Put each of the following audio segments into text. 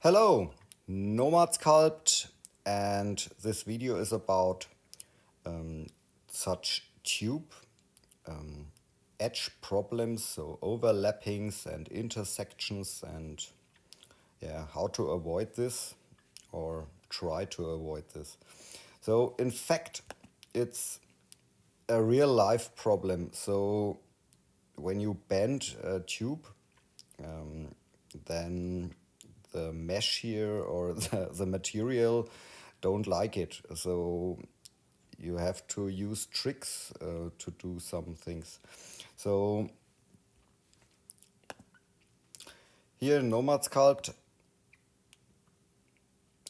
Hello, Nomad Sculpt, and this video is about such tube edge problems, so overlappings and intersections, and how to avoid this or try to avoid this. So in fact, it's a real life problem. So when you bend a tube, then the mesh here or the material don't like it. So you have to use tricks to do some things. So here in Nomad Sculpt,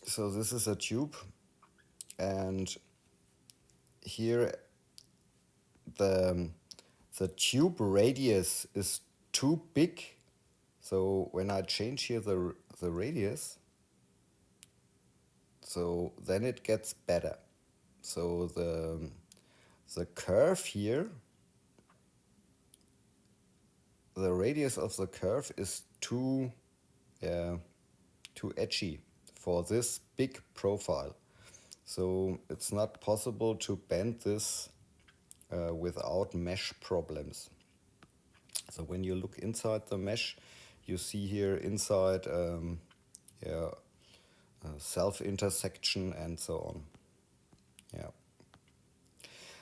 so this is a tube, and here the tube radius is too big. So when I change here the radius, so then it gets better. So the curve here, the radius of the curve is too edgy for this big profile. So it's not possible to bend this without mesh problems. So when you look inside the mesh, you see here inside self-intersection and so on.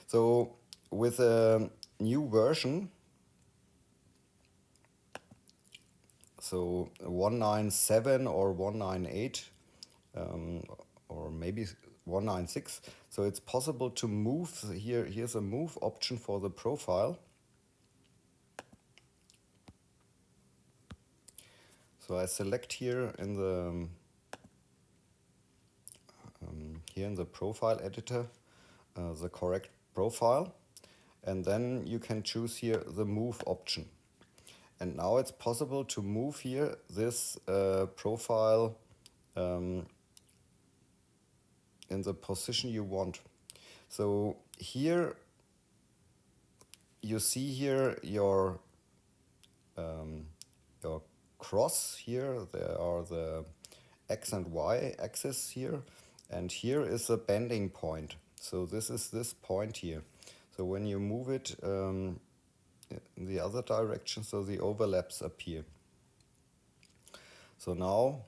So with a new version, so 197 or 198, or maybe 196, so it's possible to move here. Here's a move option for the profile. So I select here in the profile editor the correct profile, and then you can choose here the move option. And now it's possible to move here this profile in the position you want. So here you see here your cross here. There are the X and Y axis here, and here is a bending point. So this is this point here. So when you move it in the other direction, so the overlaps appear. So now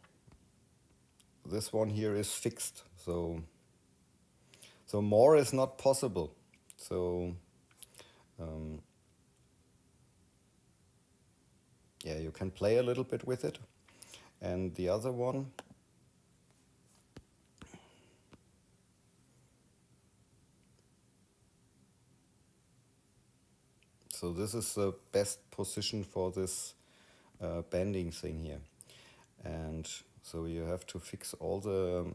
this one here is fixed. So more is not possible. So you can play a little bit with it. And the other one, so this is the best position for this bending thing here. And so you have to fix all the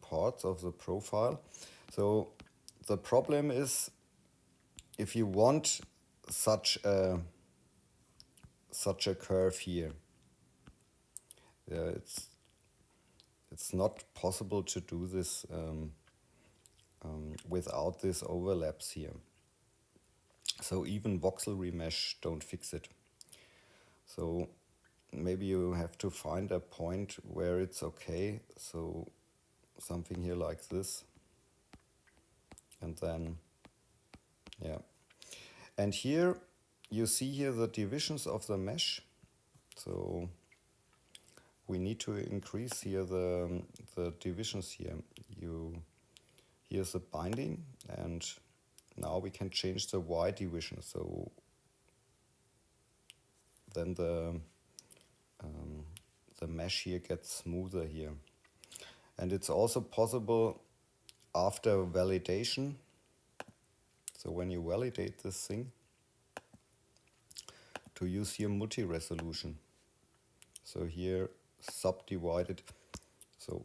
parts of the profile. So the problem is, if you want such a curve here, it's not possible to do this without these overlaps here. So even voxel remesh don't fix it. So maybe you have to find a point where it's okay. So something here like this, and then and here you see here the divisions of the mesh. So we need to increase here the divisions here. Here's the binding, and now we can change the Y division. So then the mesh here gets smoother here. And it's also possible after validation. So when you validate this thing, to use here multi-resolution. So here subdivided. So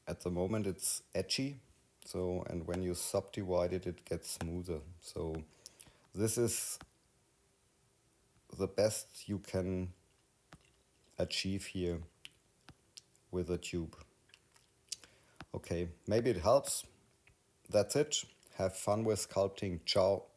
at the moment it's edgy. So, and when you subdivide it, it gets smoother. So this is the best you can achieve here with a tube. Okay, maybe it helps. That's it. Have fun with sculpting. Ciao.